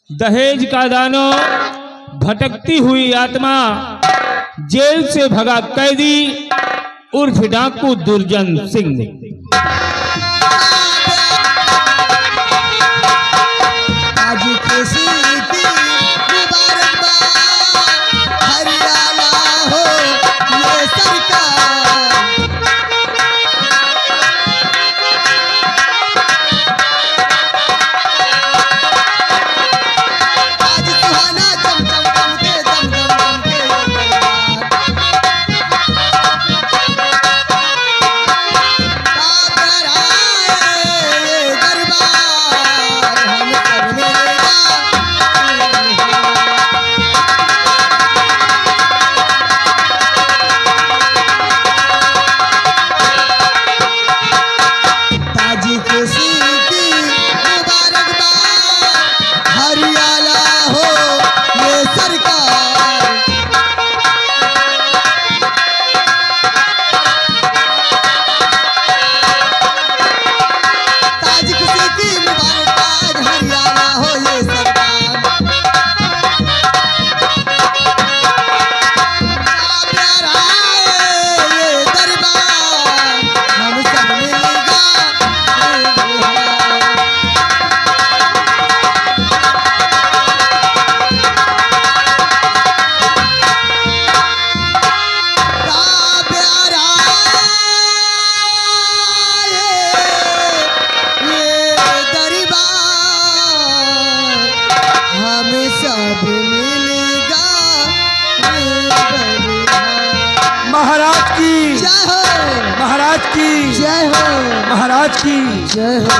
दहेज का दानव, भटकती हुई आत्मा, जेल से भगा कैदी उर्फ डाकू दुर्जन सिंह। आज कैसी थी मुबारकबाद, हरियाणा हो ये सरकार। आज सुहाना चम चम चम के दम दम दम के महाराज की जय हो, महाराज की जय हो, महाराज की जय हो।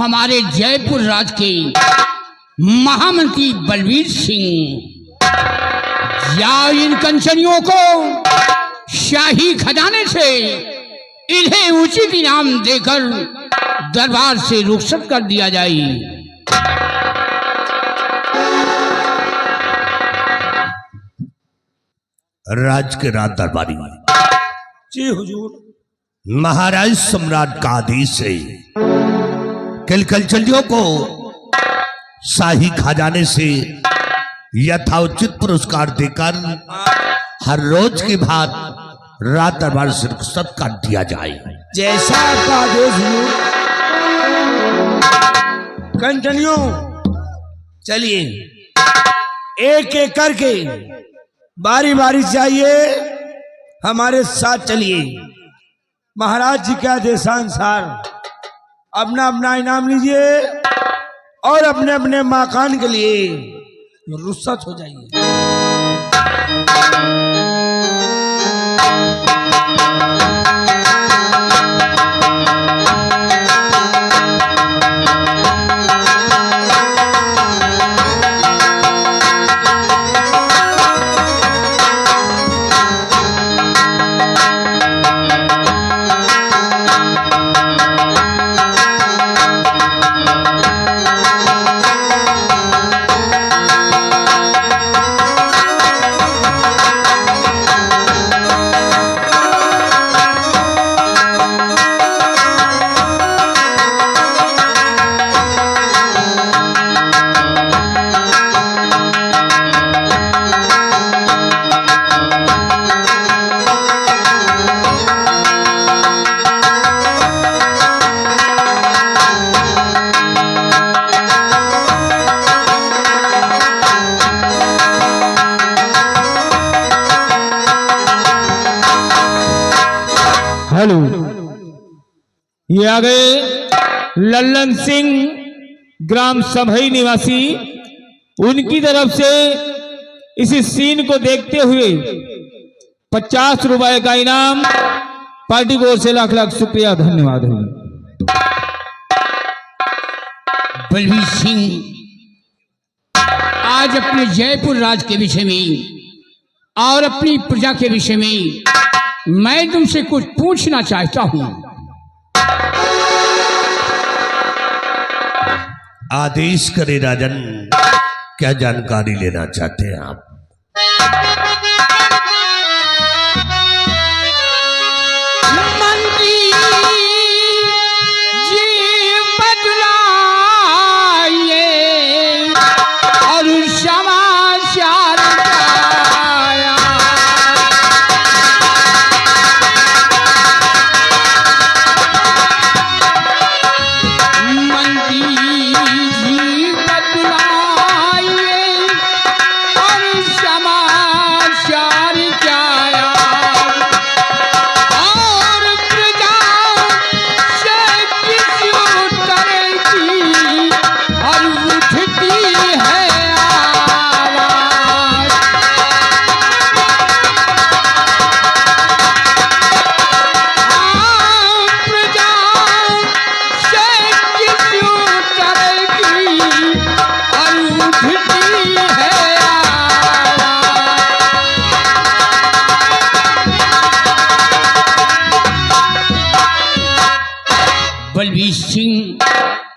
हमारे जयपुर राज के महामंत्री बलवीर सिंह या इन कंचनियों को शाही खजाने से इन्हें उचित इनाम देकर दरबार से रुखसत कर दिया जाए। राज के राज दरबारी जी हुजूर। महाराज सम्राट का आदेश है कलचलियों को शाही खजाने से यथाउचित पुरस्कार देकर हर रोज के बाद रात दरबार से रुखसत कर दिया जाए। जैसा आपका आदेश हुजूर। कंचनियों चलिए, एक एक करके बारी बारी चाहिए हमारे साथ चलिए। महाराज जी के आदेशानुसार अपना अपना इनाम लीजिए और अपने अपने मकान के लिए रुखसत हो जाइए। हेलो, ये आ गए लल्लन सिंह, ग्राम समई निवासी। उनकी तरफ से इस सीन को देखते हुए 50 रुपए का इनाम पार्टी की ओर से लाख लाख शुक्रिया, धन्यवाद है। बलवीर सिंह, आज अपने जयपुर राज के विषय में और अपनी प्रजा के विषय में मैं तुमसे कुछ पूछना चाहता हूं। आदेश करे राजन, क्या जानकारी लेना चाहते हैं आप? मंत्री जी बदल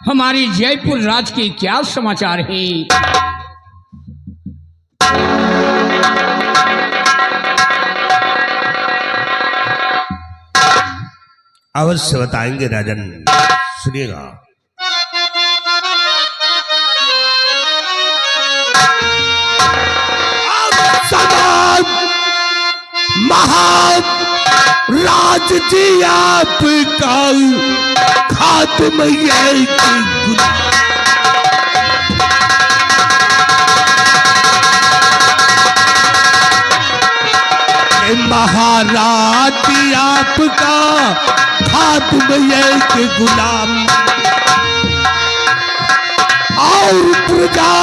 हमारे जयपुर राज के क्या समाचार है? अवश्य बताएंगे राजन, सुनिएगा। महाराज जी आपका खात्मा महाराज जी आपका खात्मा के गुलाम और प्रजा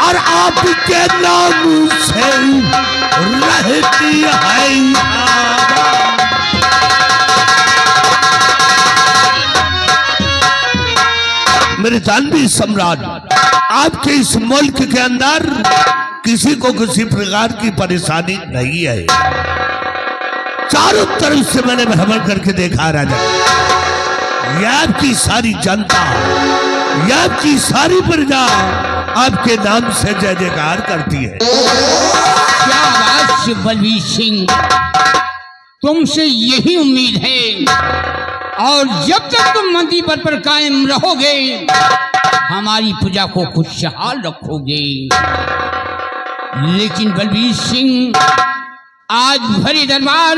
और आपके नाम से रहती है। मेरे जानवी सम्राट, आपके इस मुल्क के अंदर किसी को किसी प्रकार की परेशानी नहीं है। चारों तरफ से मैंने भ्रमण करके देखा राजा, यह आपकी सारी जनता, यह आपकी सारी प्रजा आपके नाम से जय जयकार करती है। क्या बात बलवीर सिंह, तुमसे यही उम्मीद है और जब तक तुम मंदिर पद पर कायम रहोगे हमारी प्रजा को खुशहाल रखोगे। लेकिन बलवीर सिंह, आज भरे दरबार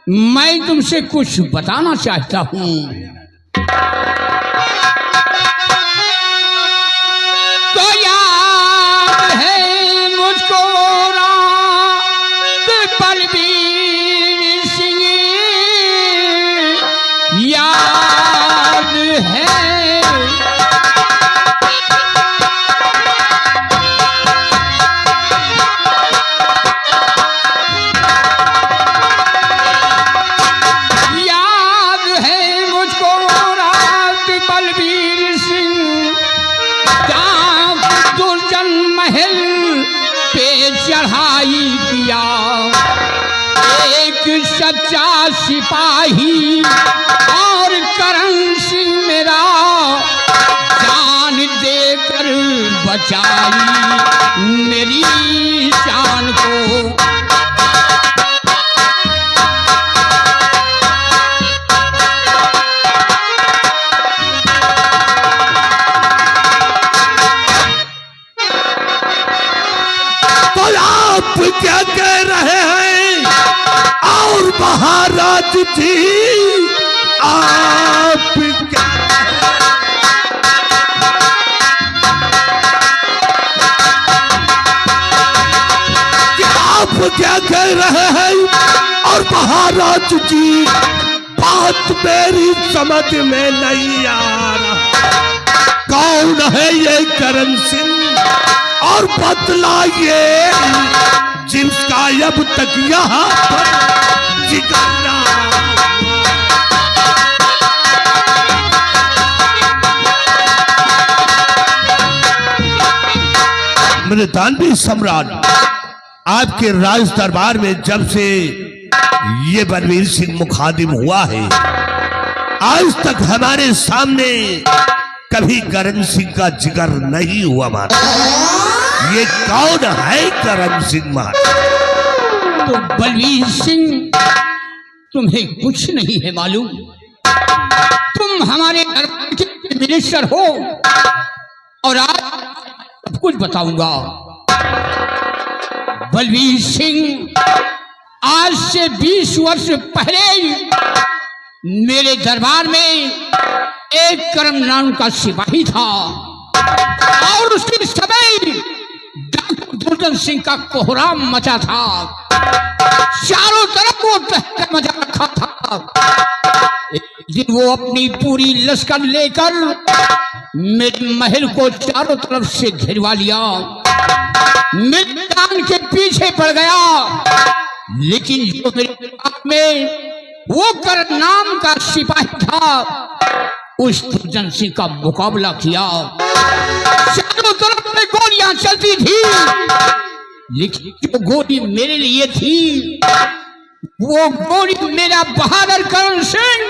मैं तुमसे कुछ बताना चाहता हूं। तो याद है मुझको रात बलवीर सिंह, याद है चढ़ाई किया एक सच्चा सिपाही और करण सिंह मेरा जान देकर बचाई मेरी शान को। आप क्या कह रहे हैं? और महाराज जी आप क्या, आप क्या कह रहे हैं? और महाराज जी बात मेरी समझ में नहीं आ रहा। कौन है ये करण सिंह और बतलाइए जिसका अब तक यहाँ पर जिक्र ना। मेरे दानवी सम्राट, आपके राज दरबार में जब से ये बलवीर सिंह मुखादिम हुआ है आज तक हमारे सामने कभी करण सिंह का जिक्र नहीं हुआ। मारा ये कौन है करण सिंह? महाराज तो बलवीर सिंह, तुम्हें कुछ नहीं है मालूम। तुम हमारे दरबार के मिनिस्टर हो और आज सब कुछ बताऊंगा। बलवीर सिंह, आज से 20 वर्ष पहले मेरे दरबार में एक करम नाम का सिपाही था और उसके समय डॉक्टर दुर्जन सिंह का कोहराम मचा था। चारों तरफ वो तहलका मचा रखा था। एक दिन वो अपनी पूरी लश्कर लेकर मेरे महल को चारों तरफ से घेरवा लिया, मैदान के पीछे पड़ गया। लेकिन जो मेरे दरबार में वो कर नाम का सिपाही था उस दुर्जन सिंह का मुकाबला किया। चारों तरफ में गोलियां चलती थी, लेकिन जो गोली मेरे लिए थी वो गोली मेरा बहादुर करण सिंह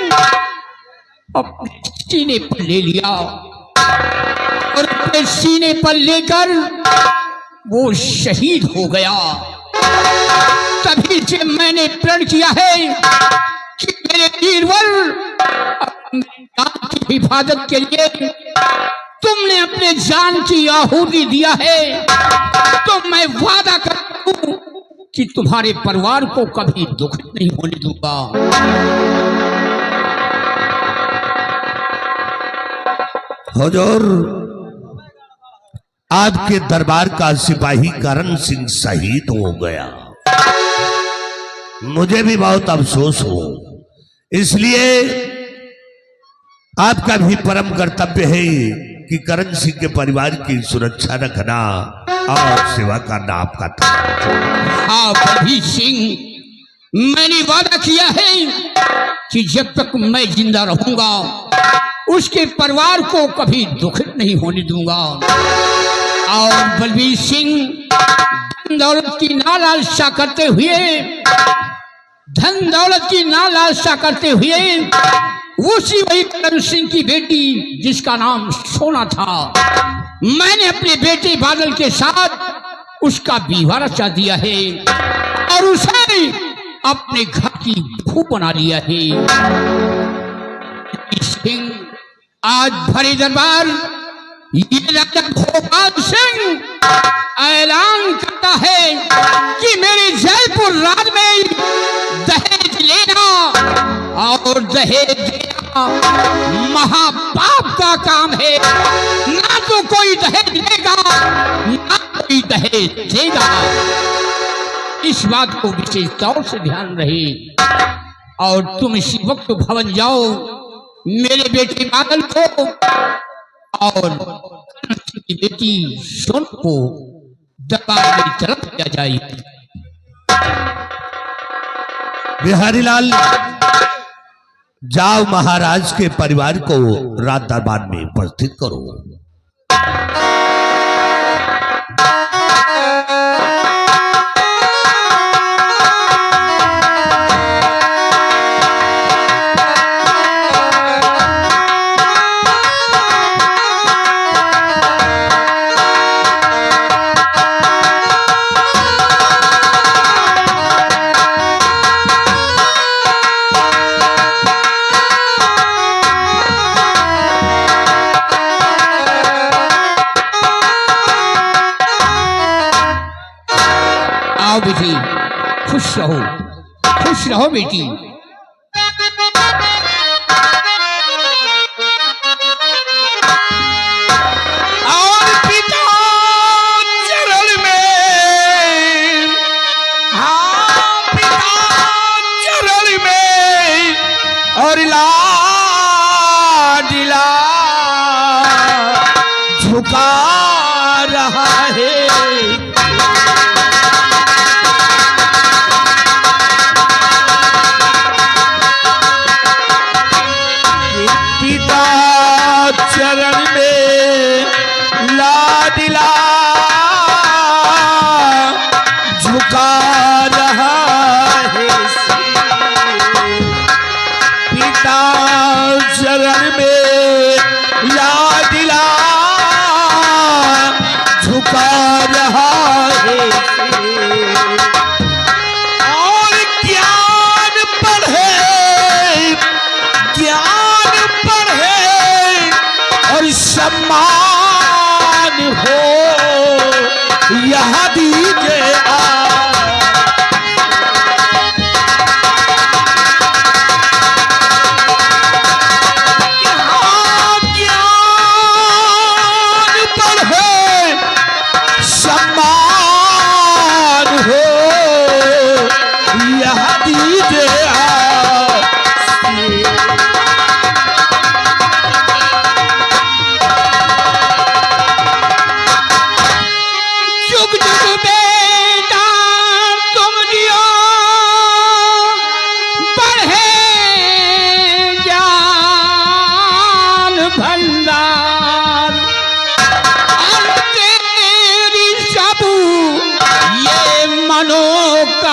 अपने सीने पर ले लिया और अपने सीने पर लेकर वो शहीद हो गया। तभी से मैंने प्रण किया है कि मेरे वीरवर अपनी जान की हिफाजत के लिए तुमने अपने जान की आहुति दिया है, तो मैं वादा करता हूं कि तुम्हारे परिवार को कभी दुख नहीं होने दूंगा। हुजूर, आपके दरबार का सिपाही करण सिंह शहीद हो गया। मुझे भी बहुत अफसोस हो, इसलिए आपका भी परम कर्तव्य है कि करण सिंह के परिवार की सुरक्षा रखना और सेवा करना आपका था। हाँ बलबीर सिंह, मैंने वादा किया है कि जब तक मैं जिंदा रहूंगा उसके परिवार को कभी दुख नहीं होने दूंगा। और बलबीर सिंह, धन दौलत की ना लालसा करते हुए उसी वही करण सिंह की बेटी जिसका नाम सोना था, मैंने अपने बेटे बादल के साथ उसका विवाह रचा दिया है और उसे अपने घर की बहू बना लिया है। सिंह, आज भरे दरबार ये राजा भोपाल सिंह ऐलान करता है कि मेरे जयपुर राज में दहेज लेना और दहेज देना महापाप का काम है। ना तो कोई दहेज लेगा ना कोई दहेज देगा। इस बात को विशेष तौर से ध्यान रहे और तुम इसी वक्त भवन जाओ, मेरे बेटे बादल को और की बेटी सोन को दरबार में तरफ किया जाए। बिहारी लाल, जाओ महाराज के परिवार को रात दरबार में उपस्थित करो। आओ बेटी, खुश रहो बेटी। और पिता चरण में, हाँ पिता चरण में और लाडिला झुका रहा है। चरण में लाडिला झुका रहा है। पिता चरण में लाडिला झुका रहा है। और ज्ञान पढ़े और सम्मान हो यह दीजिए। ज्ञान पढ़े सम्मान हो यह दीजिए। भंडार और तेरी सब ये मनोकामना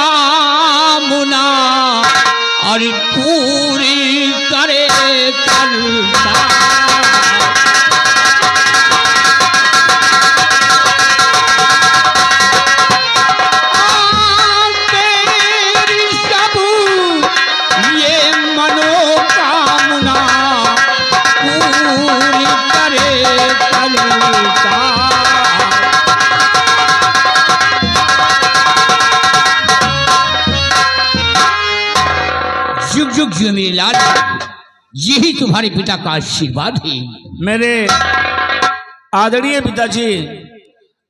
और पूरी करे कर जुग जुग जियो मेरे लाल, यही तुम्हारे पिता का आशीर्वाद है। मेरे आदरणीय पिताजी,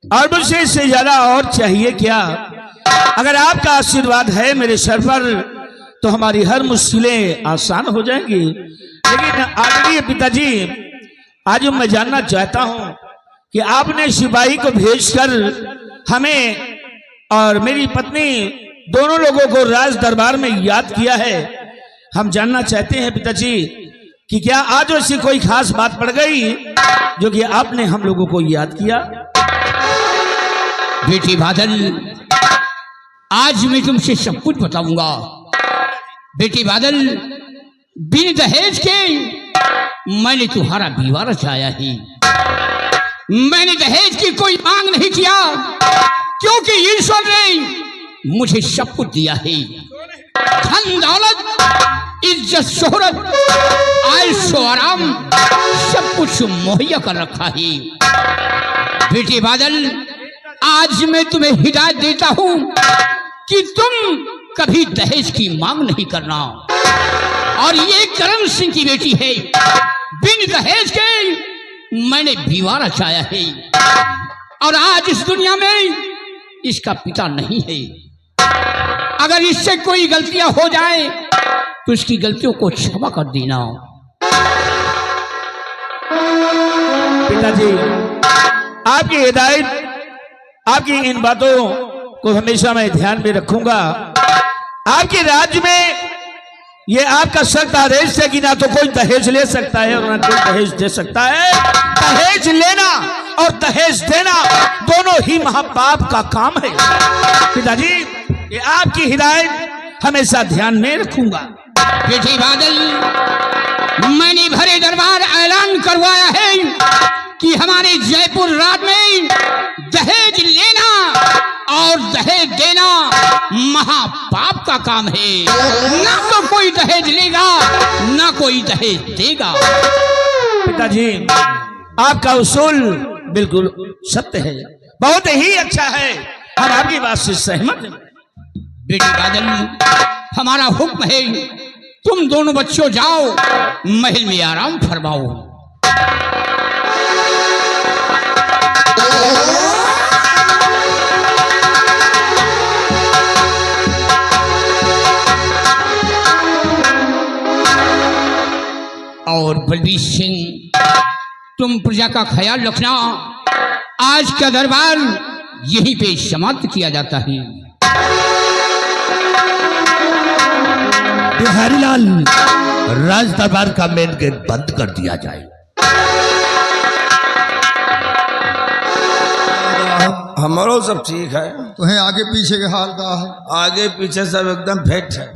और मुझसे इससे ज्यादा और चाहिए क्या? अगर आपका आशीर्वाद है मेरे सर पर तो हमारी हर मुश्किलें आसान हो जाएंगी। लेकिन आदरणीय पिताजी, आज मैं जानना चाहता हूं कि आपने सिपाही को भेजकर हमें और मेरी पत्नी दोनों लोगों को राज दरबार में याद किया है। हम जानना चाहते हैं पिताजी कि क्या आज ऐसी कोई खास बात पड़ गई जो कि आपने हम लोगों को याद किया? बेटी बादल, आज मैं तुमसे सब कुछ बताऊंगा। बेटी बादल, बिन दहेज के मैंने तुम्हारा विवाह रचाया है। मैंने दहेज की कोई मांग नहीं किया, क्योंकि ईश्वर ने मुझे सब कुछ दिया है। धन दौलत, इज्जत, शोहरत, आयुष्य, आराम, सब कुछ मुहैया कर रखा है। बेटी बादल, आज मैं तुम्हें हिदायत देता हूं कि तुम कभी दहेज की मांग नहीं करना। और ये करण सिंह की बेटी है, बिन दहेज के मैंने विवाह रचाया है। और आज इस दुनिया में इसका पिता नहीं है। अगर इससे कोई गलतियां हो जाए तो इसकी गलतियों को क्षमा कर देना। पिताजी, आपकी हिदायत, आपकी इन बातों को हमेशा मैं ध्यान में रखूंगा। आपके राज्य में ये आपका सख्त आदेश है कि ना तो कोई दहेज ले सकता है और ना कोई दहेज दे सकता है। दहेज लेना और दहेज देना दोनों ही महापाप का काम है। पिताजी, ये आपकी हिदायत हमेशा ध्यान में रखूंगा। बेटी बादल, मैंने भरे दरबार ऐलान करवाया है कि हमारे जयपुर राज में दहेज लेना और दहेज देना महापाप का काम है। ना तो कोई दहेज लेगा, ना कोई दहेज देगा। पिताजी, आपका उसूल बिल्कुल सत्य है, बहुत ही अच्छा है। हम आपकी बात से सहमत हैं। बेटी बादल, हमारा हुक्म है, तुम दोनों बच्चों जाओ महल में आराम फरमाओ। और बलबीर सिंह, तुम प्रजा का ख्याल रखना। आज का दरबार यहीं पे समाप्त किया जाता है। बिहारीलाल, राज दरबार का मेन गेट बंद कर दिया जाए। हमारो सब ठीक है। तुम्हें आगे पीछे के हाल का है? आगे पीछे सब एकदम फिट है।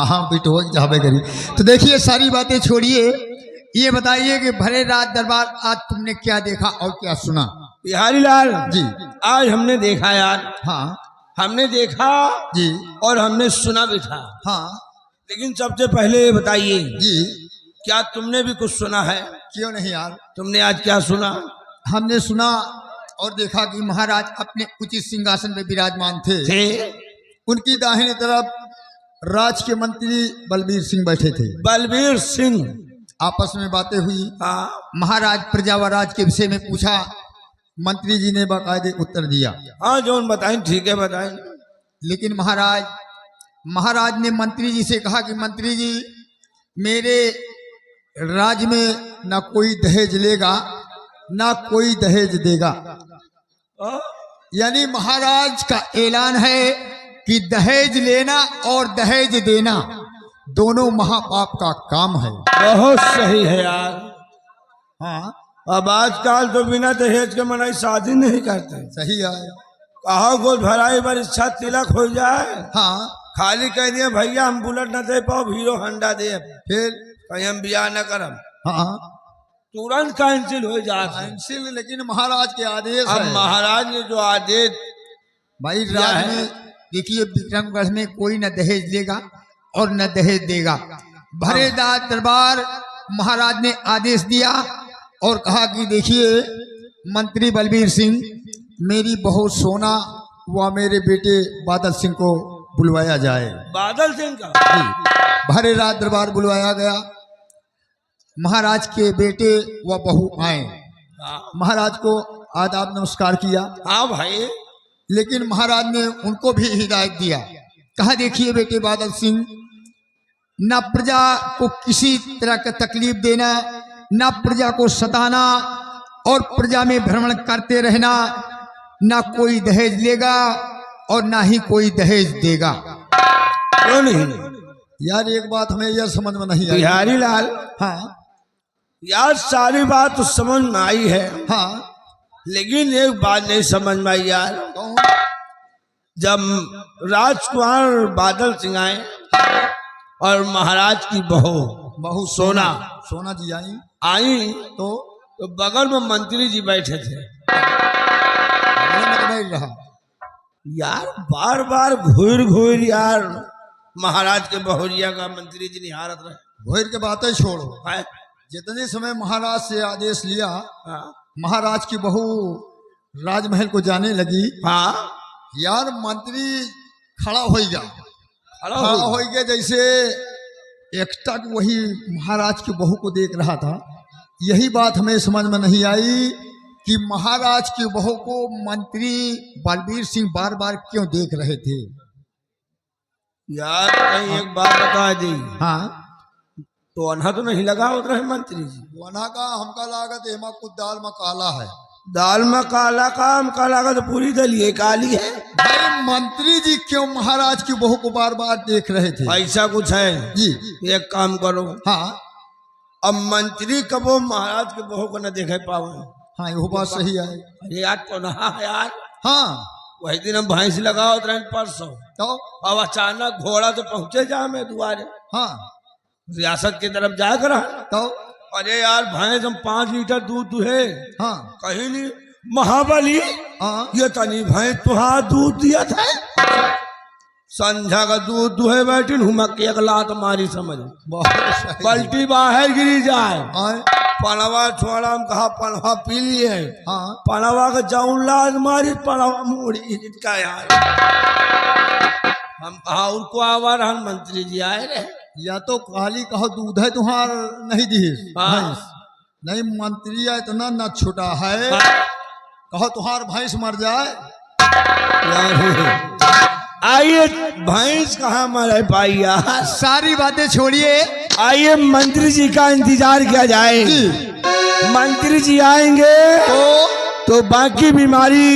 हाँ बिटो जावे करी। तो देखिए, सारी बातें छोड़िए, ये बताइए कि भरे रात दरबार आज तुमने क्या देखा और क्या सुना? बिहारी लाल जी। आज हमने देखा यार, हाँ हमने देखा जी। और हमने सुना भी था। हाँ लेकिन सबसे पहले ये बताइए, जी। क्या तुमने भी कुछ सुना है? क्यों नहीं यार, तुमने आज क्या सुना? हमने सुना और देखा कि महाराज अपने उचित सिंहासन पे विराजमान थे। उनकी दाहिने तरफ राज के मंत्री बलबीर सिंह बैठे थे। बलबीर सिंह। आपस में बातें हुई। हाँ। महाराज प्रजा व राज के विषय में पूछा, मंत्री जी ने बाकायदे उत्तर दिया। हाँ, जो बताएं ठीक है, बताएं। लेकिन महाराज ने मंत्री जी से कहा कि मंत्री जी, मेरे राज में ना कोई दहेज लेगा ना कोई दहेज देगा। यानी महाराज का ऐलान है कि दहेज लेना और दहेज देना दोनों महापाप का काम है। बहुत सही है यार। हाँ, अब आजकल तो बिना दहेज के मनाई शादी नहीं करते। सही है। कहा गोद भराई पर इच्छा तिलक हो जाए। हाँ, खाली कह दिए भैया हम बुलेट न दे पाओ, हीरो हंडा दे, फिर कहीं हम ब्याह न करम, हाँ तुरंत कैंसिल हो जाता। कैंसिल। लेकिन महाराज के आदेश अब है। महाराज ने जो आदेश भाई दिया राज है। में देखिए, विक्रमगढ़ में कोई न दहेज लेगा और न दहेज देगा। भरेदार दरबार महाराज ने आदेश दिया और कहा कि देखिए, मंत्री बलबीर सिंह, मेरी बहू सोना व मेरे बेटे बादल सिंह को बुलवाया जाए। बादल सिंह का जी, भरे रात दरबार बुलवाया गया। महाराज के बेटे व बहू आए, महाराज को आदाब नमस्कार किया। हाँ भाई, लेकिन महाराज ने उनको भी हिदायत दिया, कहा देखिए बेटे बादल सिंह, ना प्रजा को किसी तरह का तकलीफ देना, ना प्रजा को सताना और प्रजा में भ्रमण करते रहना, ना कोई दहेज लेगा और ना ही कोई दहेज देगा। क्यों नहीं? यार एक बात हमें यह समझ में नहीं आई। बिहारी लाल, हाँ यार सारी बात तो समझ में आई है, हाँ, लेकिन एक बात नहीं समझ में आई यार। कौन? जब राजकुमार बादल सिंह आए और महाराज की बहू सोना सोना जी आई तो तो बगल में मंत्री जी बैठे थे। बैठ रहा। यार बार बार घूर घूर यार महाराज के बहुरिया का मंत्री जी निहारत रहे। भोर के बातें छोड़ो, हैं? जितने समय महाराज से आदेश लिया, हाँ महाराज की बहू राजमहल को जाने लगी। हाँ, यार मंत्री खड़ा हो गया, खड़ा खड़ा हो हो गया, जैसे एकटक वही महाराज की बहू को देख रहा था। यही बात हमें समझ में नहीं आई कि महाराज की बहू को मंत्री बलबीर सिंह बार बार क्यों देख रहे थे। यार कहीं एक बात बता दी, हाँ, तो अनहा तो नहीं लगा उतर है मंत्री जी। वना का हमका लागत हेमा कुछ दाल में काला है। दाल में काला काम का लागत पूरी दलिए काली है। भाई मंत्री जी क्यों महाराज की बहू को बार बार देख रहे थे? ऐसा कुछ है जी, एक काम करो, हाँ अब मंत्री कबो महाराज के बहू को न देखे पाओ। हाँ, वो बात सही है। अरे यार तो नहा यार, हाँ वही दिन हम भैंस लगाओ परसों, तो अब अचानक घोड़ा तो पहुंचे जा मैं दुआरे हाँ रियासत की तरफ जाकर। तो अरे यार भैंस हम 5 लीटर दूध दुहे, हाँ कहीं नहीं महाबली हाँ ये तनी भैंस तुहार दूध दिया था। संझा का दूध दुहे बैठी हुमक के एक लात मारी, समझ बहुत सही। पलटी बाहर गिरी जाए। हाँ पनवा छोड़ा, हम कहा पनवा पी लिए, हाँ, पनवा का जाऊन लाज मारी, पनवा मुड़ी का यार। हम कहा उनको आवा रहन मंत्री जी आए रहे। या तो काली कहो दूध है तुम्हार नहीं दी हाँ। भैंस, नहीं मंत्री है इतना न छोटा है, कहो तुम्हार भैंस मर जाए। आइए भैंस कहाँ मरे पाई यार, सारी बातें छोड़िए, आइए मंत्री जी का इंतजार किया जाए। मंत्री जी आएंगे तो बाकी बीमारी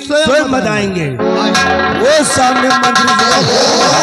स्वयं बताएंगे। वो सामने मंत्री जी